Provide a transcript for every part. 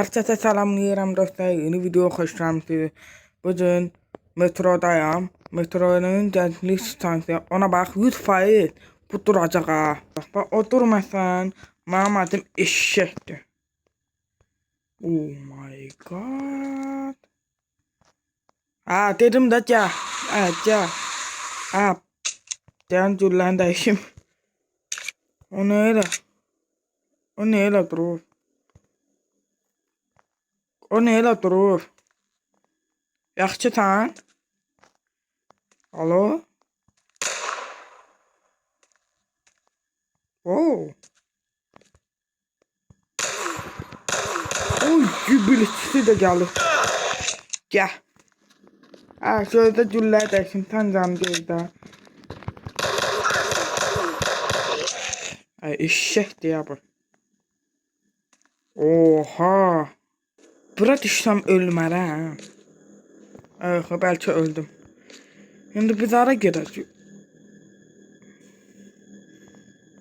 Herkese salamlayıram dostlar. Yeni video xoşlam sizi. Bugün metrodayam. Metronun gənclik stansiya. Ona bax 100% bu duracaq ha. Bax oturmasan mənim adım eşşəkdir. Oh my god. Ha dedim de gəl. Ha gəl. Ha. Gəlin güllərini dəyişim. O nə elə? O nə elə durur? O nə elə durur? Yaxşısan? Alo? Oo. Oy, gübülçüsü de geldi. Gel. Ha, şöyle güller dersin. Sen canım gözde. Ay, eşekti ya bu. Oha. Bura düşsem ölmərəm. Aha, belki öldüm. Şimdi biz ara gedəcəyik.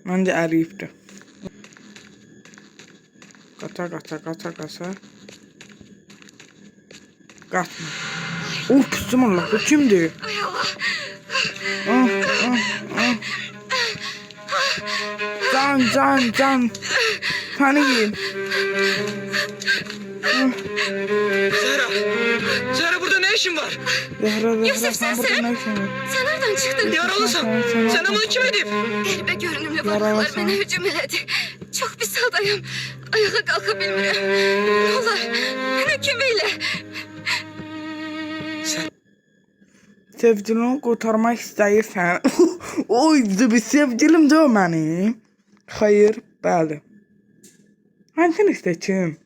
Məncə əriyibdir. Qaça. Qaçma. Of, kızım Allah, bu kimdir? Ay Allah. Can. Seni yiyeyim. Zehra burada ne işin var? Yusuf sen? Sen nereden çıktın? Yaralısın. Sen bunu kim edip? Qəribə görünümlü varlıqlar mənə hücum elədi. Çox pis haldayım. Ayağa qalxa bilmirəm. Ne olar, mənə kömək elə. Sevgilini kurtarmak istəyirsən. Oy, bir sevgilim de o mənim. Hayır, bəli. Hansını seçim?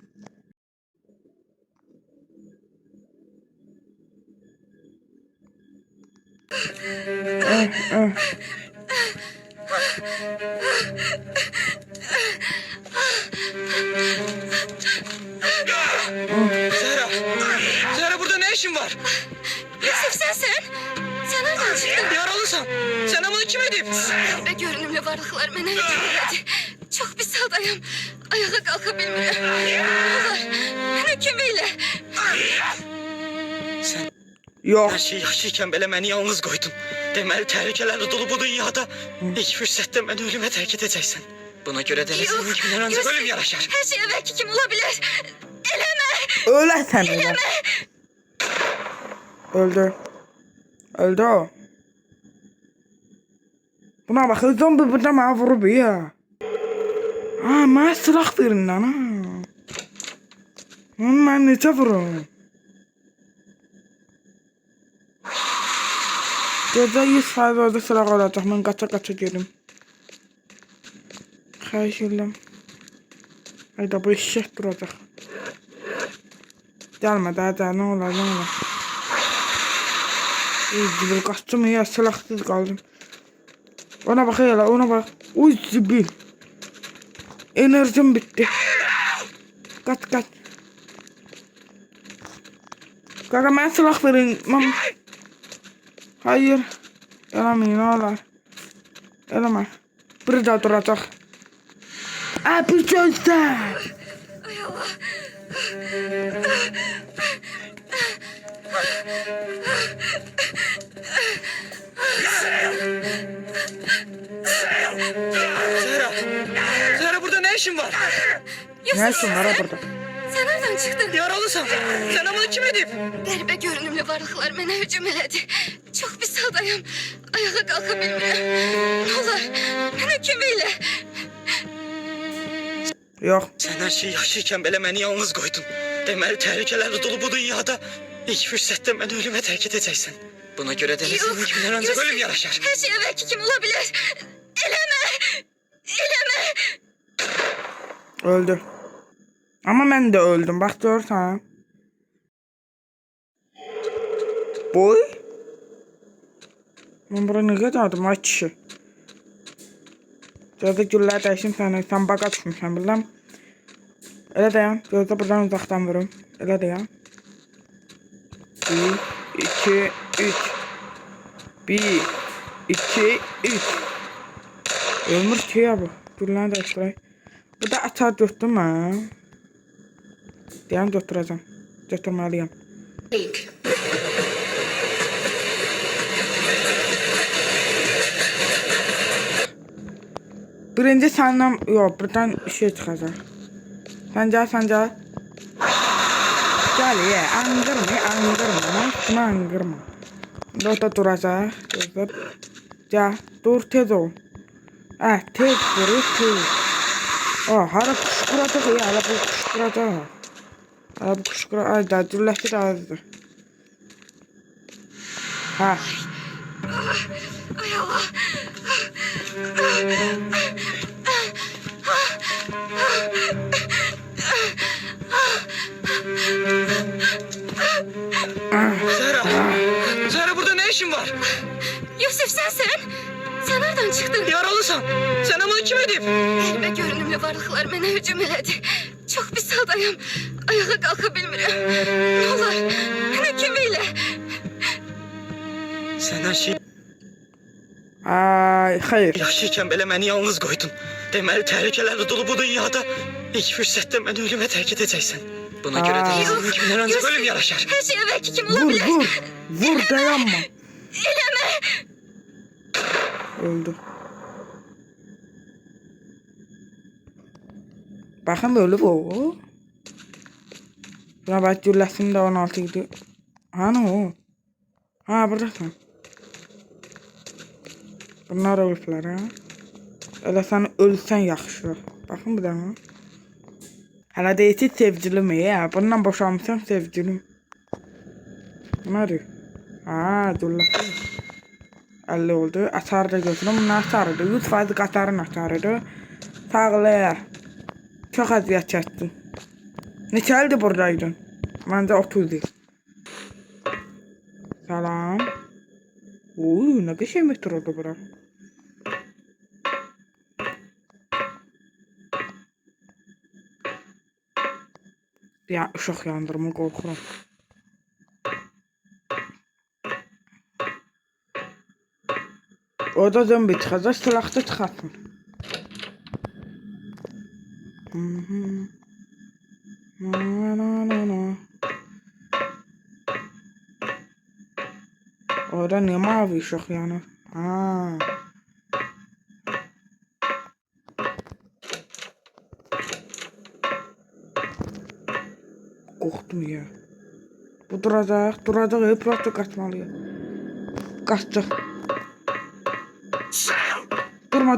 Zehra burada ne işin var? Yusuf sen? Sen nereden çıktın? Yaralısın. Sen bunu kim edip? Qəribə görünümlü varlıqlar mənə hücum elədi. Çox pis haldayım. Ayağa qalxa bilmirəm. Ne olar, mənə kömək elə. Sen Yok. her şey yaşayken bile beni yalnız koydun. Demeli tehlikelerle dolu bu dünyada. İlk fırsatta beni ölüme terk edeceksin. Buna göre de senin gibiler ancak ölüm yaraşar. Her şey belki kim olabilir? Eleme. Öyle sen öyle. Öldü o. Buna bak, zombi burada bana vurup ya. Ha, bana silah verin lan ha. Ben neçə vurum? Gece 100% orada silah olacaq. Ben qaça gedim. Xahiş edirəm. Hayda, bu eşek duracaq. Gəlmə daha ne olar. Zibil qaçdım ya, silahsız qaldım. Ona bak hele, ona bak. Uy zibil. Enerjim bitti. Kaç. Kaka, ben silah verin. Hayır. Eləməyin, olar. Eləmə. Bir daha duracaq. Bir gözlə. Ay Allah. Zehra burada ne işin var? Ne işin var burada? Sen nereden çıktın? Yaralısın. Sen bunu kim edip? Qəribə görünümlü varlıqlar mənə hücum elədi. Çox pis haldayım. Ayağa qalxa bilmirəm. Ne olar, mənə kömək elə. Yok. Sen her şey yaşayken bile beni yalnız koydun. Demeli tehlikelerle dolu bu dünyada. İlk fırsatta beni ölüme terk edeceksin. Buna göre de senin gibiler ancak ölüm yaraşar. Her şey belki kim olabilir? Eleme. Öldü. Ama ben de öldüm. Bak görsen. Boy. Ben buraya ne kadardım ay kişi. Gözde güller dəyişim səni. Sən baqa düşmüşsən biləm. Elə dayan. Gözde buradan uzaqdan vurum. Elə dayan. 1, 2, 3. 1, 2, 3. Ölmür ki ya bu. Güllərini dəyişdirək. Bu da açar götdüm ha. Deyəm götürəcəm. Götürməliyəm. League. Birinci səndən, yox, buradan şey çıxacaq. Sən gəl. Gəl, anqırma, mən üstümə anqırma. Burada duracaq, gözlər. Gəl, dur, tez ol. Tez dur, tez. Hara quşquracaq, hələ bu quşquracaq. Ay, da, cürləşir azdır. Ay Allah. Zara burada ne işin var? Yusuf sen nereden çıktın? Yaralısan. Sana bunu kim edip? Elime görünümlü varlıklar mənə hücum elədi. Çok pis haldayım. Ayağa kalka bilmirəm. Ne olur, mənə kömək elə. Sana şey... Ay, xeyr. Yaşayken belə məni yalnız qoydun. Deməli təhlükələrlə dolu bu dünyada ilk fürsətdə məni ölümə tərk edəcəksən. Buna görə də insanın kimdən ancaq ölüm yaraşar. Her şey evvelki kim olabilir? Vur, dayanma. Eleme. Öldü. Baxın ölüb o. Buna bax gülləsin də 16 idi. Hani o? Ha, buradasan. Bunlar ölüblər, ha? Elə sən ölsən yaxşı. Baxın bir dənə. Hələ deyəcək sevgilim, bundan boşanmışam sevgilim. Bunlar. Ha, gülləsin. 50 oldu. Açarı da götürüm. Bunlar açarıdır. 100% qatarın açarıdır. Sağlayar. Çox əziyyət çəkdim. Neçə ildir buradaydın? Məncə 30 il. Salam. Nə qəşəng metrodur bura. Ya ışıq yandırma, qorxuram. Orada zombi çıxacaq, silahda çıxartın. Orada ne mavi ışıq yanır? Qorxdum ya. Bu duracaq, prosto qaçmalıyım. Qaçacaq.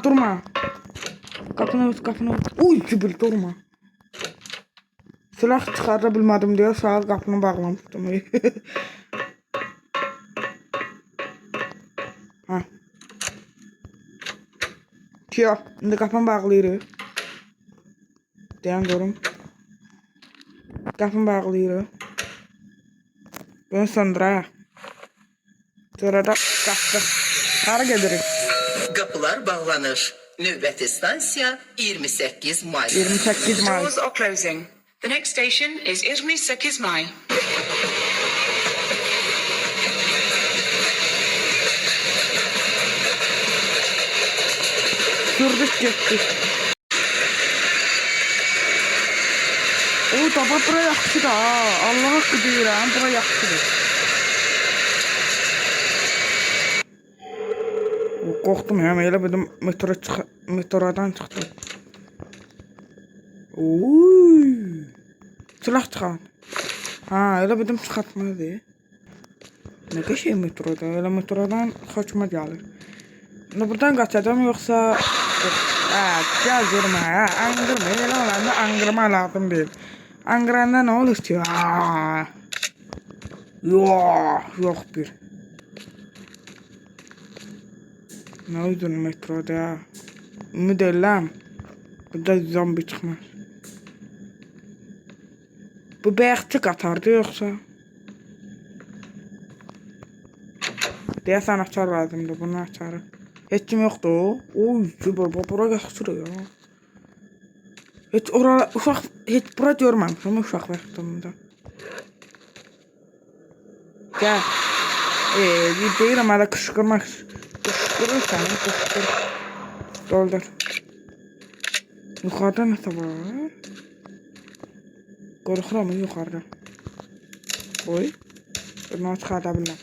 Durma. Qapını ört. Uy, cibil, durma. Silah çıxarda bilmədim deyə saat qapını bağlamışdım. Yox, indi qapını bağlayırıq. Deyən görüm. Qapını bağlayırıq. Bunu söndürək. Sonra da qaçdıq. Hara gedirik? Qapılar bağlanır. Növbəti stansiya 28 may. 28 may. Doors are closing. The next station is 28 May. Sürdük getdik. O baba bura yaxşıdır ha. Allah haqqı deyirəm, bura yaxşıdır. Qorxdum ya, elə bildim metrodan çıxdım. Uy. Silah çıxart. Ha, elə bildim çıxartmadı. Nə qəşəng metroda, elə metrodan xoşuma gəlir. Buradan qaçacağım yoxsa... Gəl görmə, anqırma, elə olanda anqırma lazım deyil. Anqıranda nə olur ki? Yox bir. Nə uzun metroda? Ümid eləm. Burada zombi çıxmaz. Bu bəyəkçi qatardı yoxsa? Deyəsən açar lazımdır, bunu açarıq. Heç kim yoxdur. Oy, bura yaxşıdır ya. Heç bura görməmişəm uşaq vaxtımda. Gəl. Deyirəm hələ qışqırmaq. Qışqırırsan, qışqır. Doldur. Yuxarıda nəsə var? Qorxuram yuxarıda. Oy. Bunu çıxarda bilməm.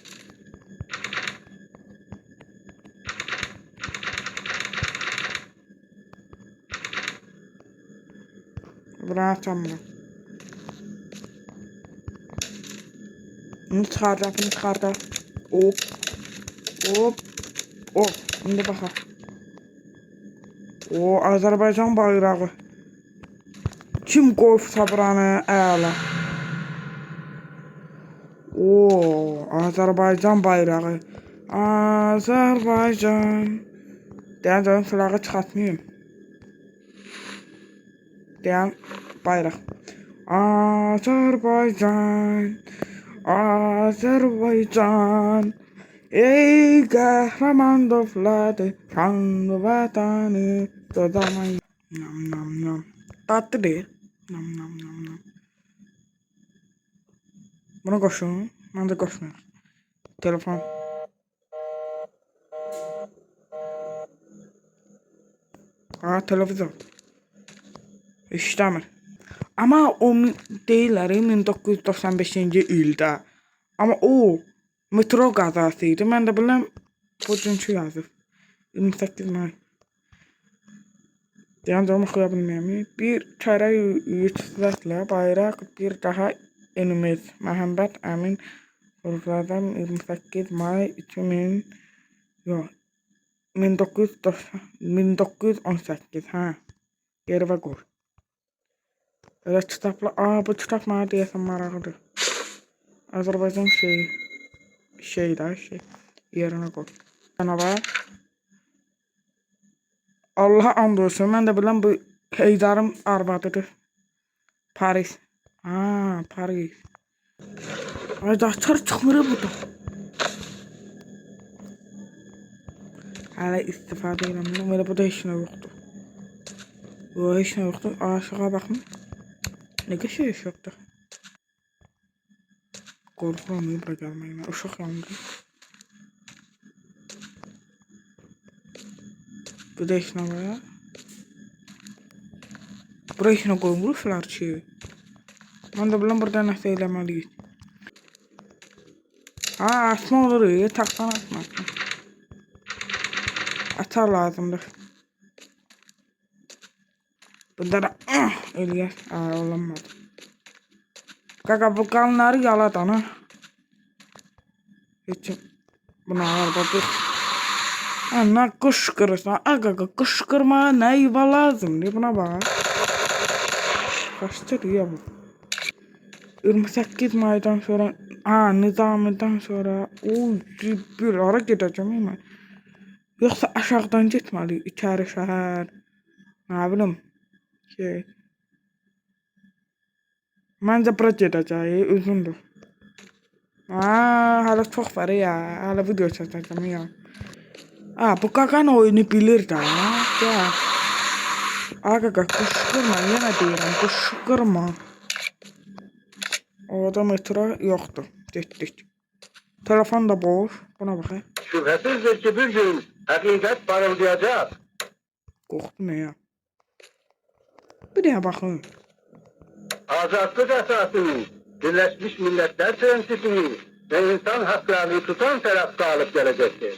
Bura açamıram. Bunu çıxarda. Hop. Hop. Hop. İndi baxaq. O Azərbaycan bayrağı. Kim qoyubsa buranı əla. O Azərbaycan bayrağı. Azərbaycan. Deyən filağı çıxartmayayım. Deyən bayraq. Azərbaycan. Azərbaycan. Ey qəhrəman dövləti, şanlı vətəni, dodamay. Nam. Tatlı deyil. Nam. Buna qoşun. Mən də qoşmuyorum. Telefon. Televizor. İşləmir. Amma o deyirlər 1995-ci ildə. Amma o metro qəzası idi. Mən də biləm bugünkü yazıb. 28 may. Deyən canım oxuya bilməyəm. Bir kərə yüksəklə bayraq, bir daha enimiz. Məhəmməd Əmin Urfadan 28 may 1918. Hə. Yerə qoy. Elə kitabla, bu kitab mənə deyəsən maraqlıdır. Azərbaycan şey. Yerinə qoy. Canavar. Allah and olsun, mən də biləm bu Heydarın arvadıdır. Paris. Paris. Ay daçar çıxmır burada. Hələ istifadə edirəm. Belə burada heç nə yoxdur. Heç nə yoxdur. Aşağı baxın. Nə qəşəng iş yoxdur. Qorxuram bura gəlməyinə. Uşaq yandı. Burada heç nə var ya. Bura heç nə qoymurlar ki. Mən də biləm burada nəsə eləməliyik. Asma olur. Taxtan asma. Atar lazımdır. Burada da eləyər. Olanmadı. Qaqa bu qanları yaladan ha. Heç buna arbadır. Nə qışqırırsan? Qaqa qışqırmaya nə yuva lazımdır? Buna bax. Kaçtır ya bu. 28 maydan sonra Nizami'dən sonra bir ara gedəcəm mən. Yoxsa aşağıdan getməli içəri şəhər. Nə bilim. Məncə bura gedəcək, uzundur. Hələ çox var ya, hələ video çəkəcəm ya. Bu qaqan oyunu bilir də. Qaqa qışqırma, yenə deyirəm, qışqırma. Orada metro yoxdur, getdik. Telefon da boş, buna baxaq. Şüphesizdir ki bir gün hakikat parıldayacak. Qorxdu nə ya? Bir dəyə baxın. Azadlık esasını, Birleşmiş Milletler prensipini ve insan haklarını tutan taraf galip gelecektir.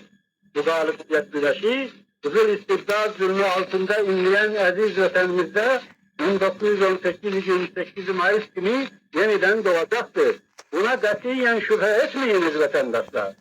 Bu galibiyet güneşi, Kızıl İstiklal zulmü altında inleyen aziz vatanımızda 1918-28 Mayıs günü yeniden doğacaktır. Buna katiyen şüphe etmeyiniz vatandaşlar.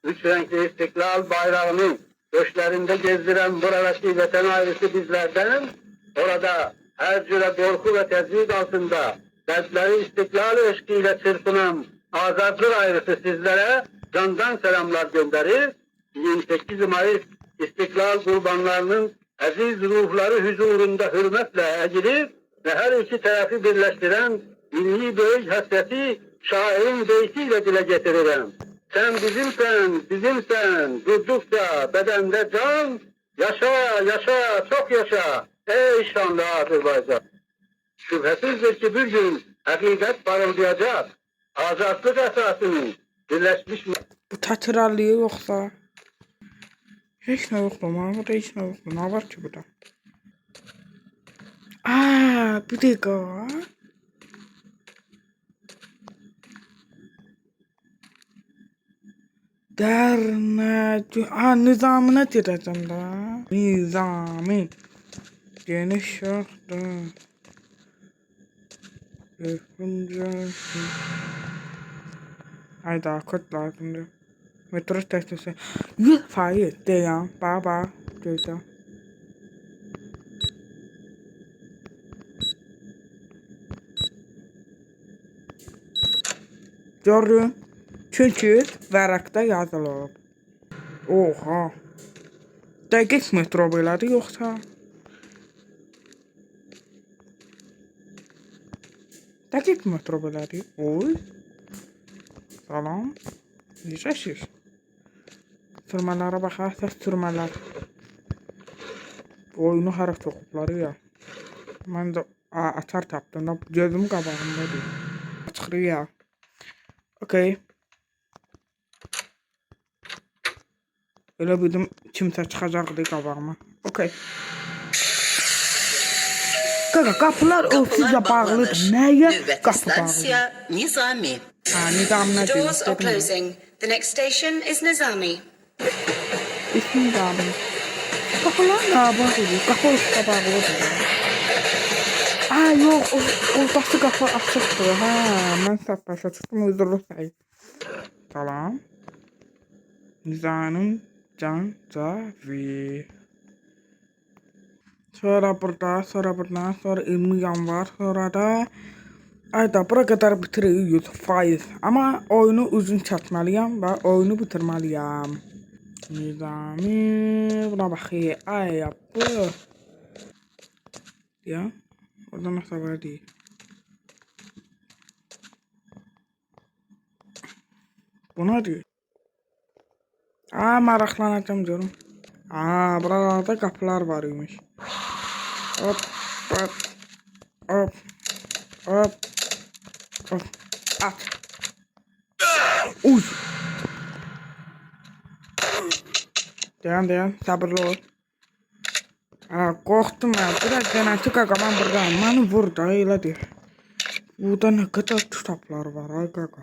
Üç renkli İstiklal bayrağını göçlerinde gezdiren buradaki vatan ailesi bizlerden, orada her cüre korku ve tezviz altında dertleri istiklal eşkiyle çırpınan azadlık ailesi sizlere candan selamlar gönderir. 28 Mayıs İstiklal kurbanlarının aziz ruhları huzurunda hürmetle eğilir ve her iki tarafı birleştiren milli büyük hasreti şairin beytiyle dile getiririm. Sen bizimsen, durdukça bedende can, yaşa, çok yaşa, ey şanlı Azerbaycan. Şüphesizdir ki bir gün hakikat parıldayacak, azadlık esasını Birleşmiş Bu təkrarlıyı yoxsa? Heç nə yoxdur, burada heç nə yoxdur. Nə var ki burada? Bir dəqiqə. Dernəcü. Ha, nizamına girəcəm də. Nizami. Geniş yoxdur. Hayda, kod lazımdır. Metro testisi. 100% deyəm. Bax, gözlə. Görün. Çünki vərəqdə yazılıb. Oha. Dəqiq metro belədir yoxsa? Dəqiq metro belədir. Oy. Salam. Necəsiz? Sürmələrə baxarsa sürmələr. Oyunu hara soxubları ya. Mən də açar tapdım. Gözüm qabağımdadır. Açıqdır ya. Okey. Elə bildim kimsə çıxacaqdı qabağıma. Okey. Qaqa, qapılar onsuzca bağlıdır. Nəyə Növbəti qapı bağlıdır? stansiya Nizami. Ha, nizamına The doors are deyil. closing. The next station is Nizami. İsmi nizamı. Qapılar nə bağlıdır? Qapı olsa bağlıdır. Aa, yox, oradakı qapı açıqdır. Ha, mən səhv başa düşdüm, üzrlü sayı. Salam. Nizamın Cancavi. Sonra burada, sonra ilmi yan var, sonra da ayda bura kadar bitiriyoruz 100%. Ama oyunu uzun çatmalıyım ve oyunu bitirmeliyim. Nizami, buna bakayım. Ay yapı. Ya, orada nasıl var değil. Buna diyor. Aa, maraqlanacağım diyorum. Aa, buralarda kapılar varmış. Hop, hop, hop, hop, hop, at. Uy. Dayan, sabırlı ol. Aa, korktum ya. Biraz denetik agaman buradayım. Beni vurdu, öyledir. Burada ne kadar kitaplar var, ay kaka.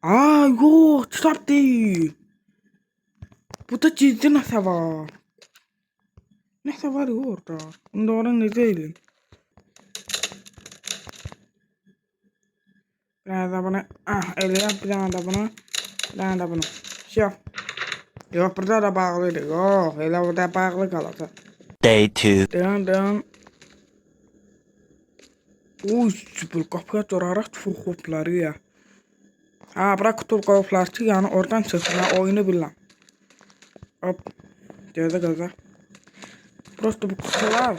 Aa, yok, kitap değil. Burada ciddi nasıl var? Nasıl var ya orada? Bunda oran ne değilim. Biraz da buna, öyle yap, bir tane de buna, bir tane de buna. Şey yap. Yok, burada da bağlıydı. Yok, öyle burada bağlı kalacak. Day 2. Dayan. Uy, süper kapıya çorarak çok hopları ya. Ha, bırak kutu kapıları yani oradan çıksın, ben oyunu bilmem. Hop. Gaza. Prosto bu kutular.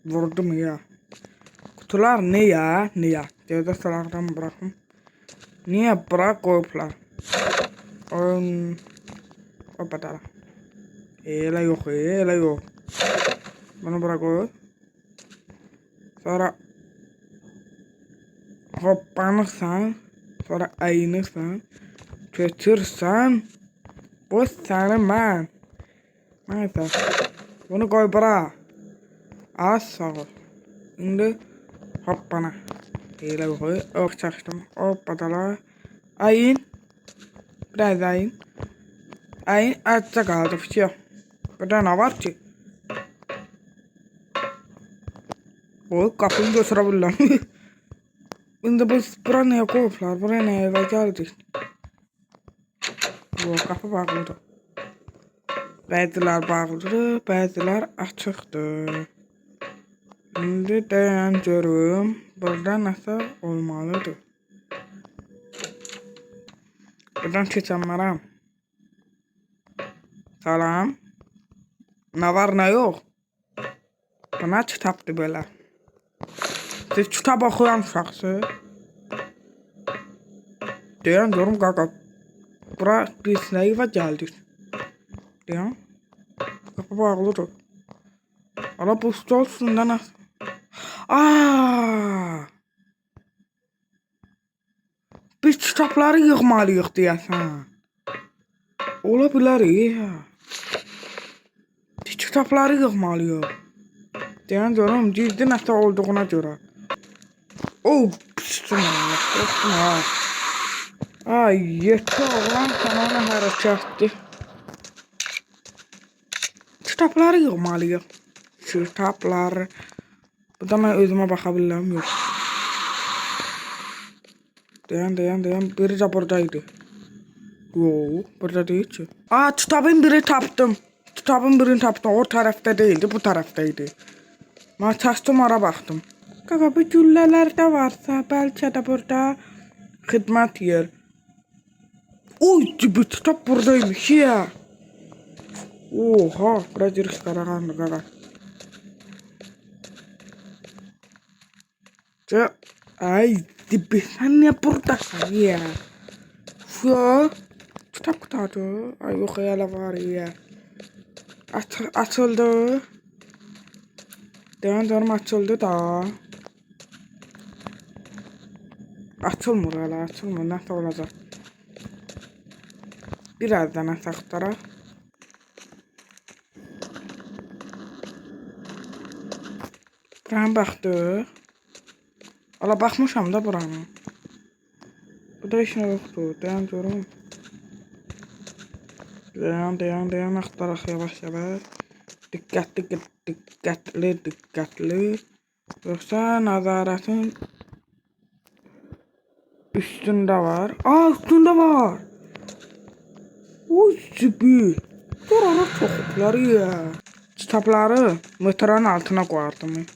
Vurdum ya. Kutular ne ya? Cevde salaktan bırakın. Niye bırak koyuplar? Oyun. Hoppa dala. Öyle yok. Bunu bırak koy. Sonra hoppanırsan. Sonra ayınırsan. Götürsen. Bu senin ben. Neyse. Bunu koy bırak. Az sağ ol. Şimdi hoppana. Öyle koy. Ok çaktım. Hoppa dala. Ayın. Biraz ayın. Ayın açsa kaldı. Fıçıyor. Burada ne var ki? O kapıyı götürebilirim. Şimdi biz buraya neye koyuplar? Buraya neye eve geldik? Bu kapı bağlıdır. Bəziler bağlıdır, bəziler açıqdır. Şimdi dayan görüm. Burada nasıl olmalıdır? Buradan keçənlərəm. Salam. Ne var ne yok? Buna kitaptı böyle. Siz kitap okuyan uşaqsınız. Dayan görüm qaqa. Bura biz nə evə gəldik? Dayan. Kapı bağlıdır. Ala bu stol üstündə nasıl? Aaa! Biz kitapları yığmalıyıq deyəsən. Ola bilər ya. Biz kitapları yığmalıyıq. Dayan görüm ciddi nəsə olduğuna görə. Oh, pisdim ha. Ay yetti oğlan sana ne hareketli. Kitapları yığmalıyım. Kitapları. Burada ben özüme bakabilirim yok. Dayan. Biri de buradaydı. Yo, burada değil ki. Aa, kitabın biri tapdım. Kitabın birini tapdım. O tarafta değildi, bu taraftaydı. Ben çaşdım ara baktım. Kaka bu gülleler de varsa belki de burada hizmet yer. Oy, bu kitap buradaymış ya. Oha, biraz risk aragandı kaka. Ay, dibi sen ne buradasın ya? Ya, kitap kutadı. Ay, yok hayal var ya. Açıldı. Devam açıldı da. Açılmır hala, açılmır. Nasıl olacak? Birazdan açaktara. Buran baktı. Ala bakmışam da buranın. Bu da işine yoktu. Dayan diyorum. Dayan. Aktarak yavaş. Dikkatli. Yoksa nazaretin üstünde var. Aa, üstünde var. Oy sübü. Burada çokları ya. Kitapları metranın altına koyardım.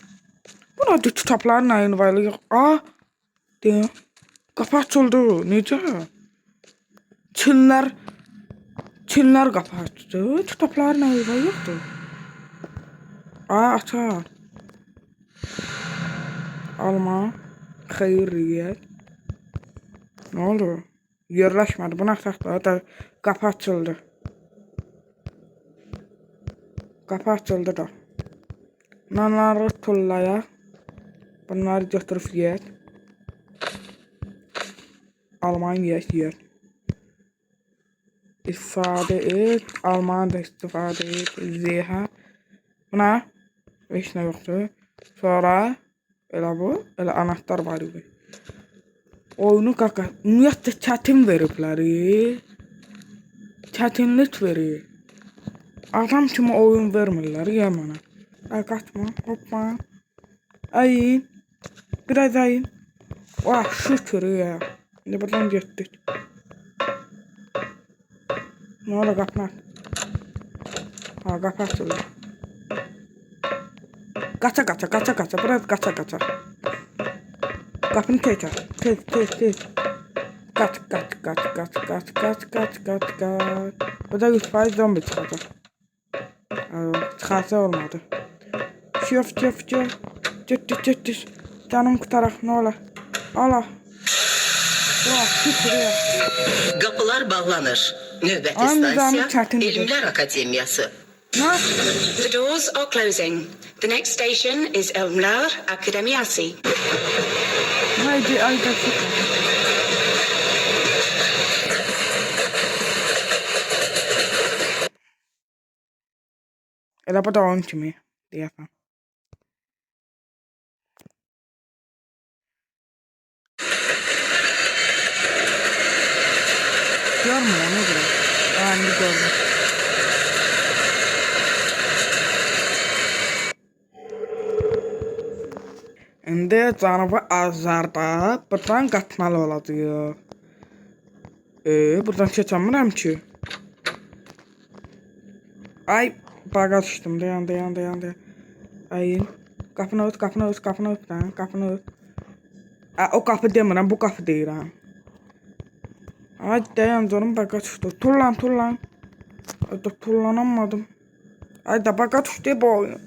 Burada kitapların aynı var. Aa, diyor. Kapı açıldı. Necə? Çinlər qapı açdı. Kitapların aynı yoktu. Aa, açar. Alma. Xeyriyyət. Ne oldu? Yerleşmedi. Buna sakla da kapı açıldı. Kapı açıldı da. Bunları tullaya. Bunları götürüp yer. Alman yer. İstifade et. Alman da istifade et. Zeha. Buna hiç ne yoktu. Sonra elə bu. Elə anahtar var idi. Oyunu kaka. Ümumiyyətlə çətin veriblər. Çətinlik verir. Adam kimi oyun vermirlər ya mənə. Ay kaçma, hopma. Ayın. Biraz ayın. Vah, şükür ya. Şimdi buradan getdik. Ne oldu kapma? Ha, kapı açıldı. Kaça. Biraz kaça. Kapını tez. Kaç. Bu da 100% zombi çıkacak. Çıkarsa olmadı. Şöf. Cırt. Canım kutarak ne ola. Allah. Qapılar bağlanır. Növbəti Anı stansiya çətindir. Elmlər Akademiyası. Ne? The doors are closing. The next station is Elmlar Akademiyası. Haydi ay kaçık. Elə bu da onun kimi deyəsən. Görmürəm, ne görə? İndi gördüm. İndi cənabı Azərdə buradan qaçmalı olacaq. Buradan keçəmirəm ki. Ay, baga düşdüm. Dayan. Ayın. Qapını ört. O qapı demirəm, bu qapı deyirəm. Ay, dayan canım, baga düşdü. Tullan. Tullanamadım. Ay da baga düşdü bu oyun.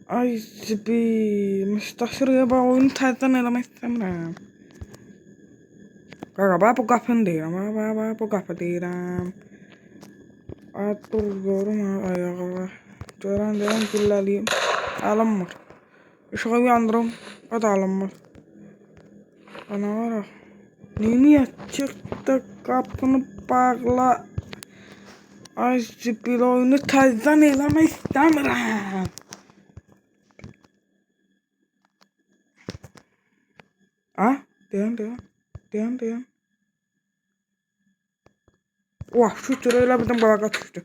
Ay zibi. Müstəşirə bu oyunu təzdən eləmək istəmirəm. Qaqa, bu qapını deyirəm. Bu qapı deyirəm. Ay, dur, görüm ayağı. Görən gülləliyim. Alınmır. Işığı yandırım. O da alınmır. Ana var. Niye çıktı kapını bağla. Ay zibil oyunu təzdən eləmək istəmirəm. Ha? Dayan. Dayan. Vah şükür elə birdən qalağa düşdü.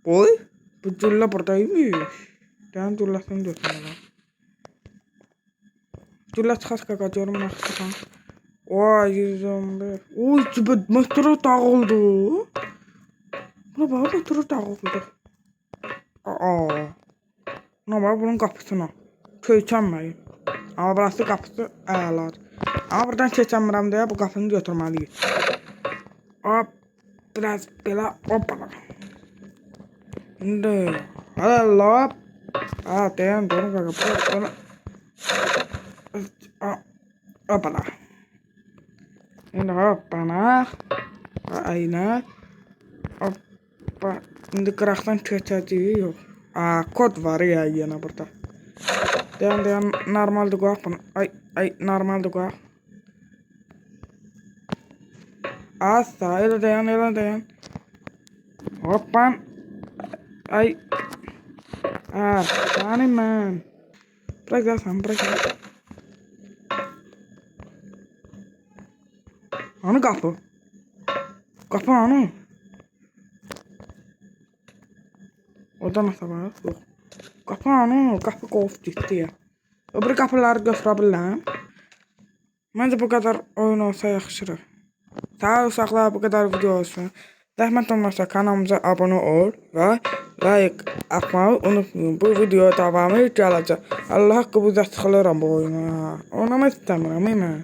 Oy, bu cülla buradaymış. Dayan cüllasını götürməliyim. Cülla çıxas qaqacıyorum naxtıqan. Oy, 115. Oy, cübət metro dağıldı. Buna bax, metro dağıldı. Aa. Buna bax, bunun qapısına. Köykənməyin. Amma burası qapısı əladır. Amma buradan keçənmirəm deyə bu qapını götürməliyik. Hop, biraz belə hoppala. Şimdi, hadi hop. Dayan, durun qaqı. Hoppala. Şimdi hoppala. Aynen. Hoppa. Şimdi qıraqdan keçəcəyik yox. Kod var ya yenə burada. Dayan, normaldır qoyaq bunu. Ay, normaldır qoyaq. Asla, elə dayan. Hoppan. Ay. Canım mən. Bırak gəlsən. Hani qapı? Qapı hani? Orada nasıl var? Yox. Qapı hani? Qapı qovub getdi ya. Öbür qapıları götürə bilirəm. Məncə bu qədər oyun olsa yaxşıdır. Sağ ol uşaqlar, bu qədər video olsun. Zəhmət olmasa kanalımıza abunə ol və like atmağı unutmayın. Bu video davamı gələcək. Allah haqqı bu da çıxılıram bu oyuna. Oynamaq istəmirəm mən.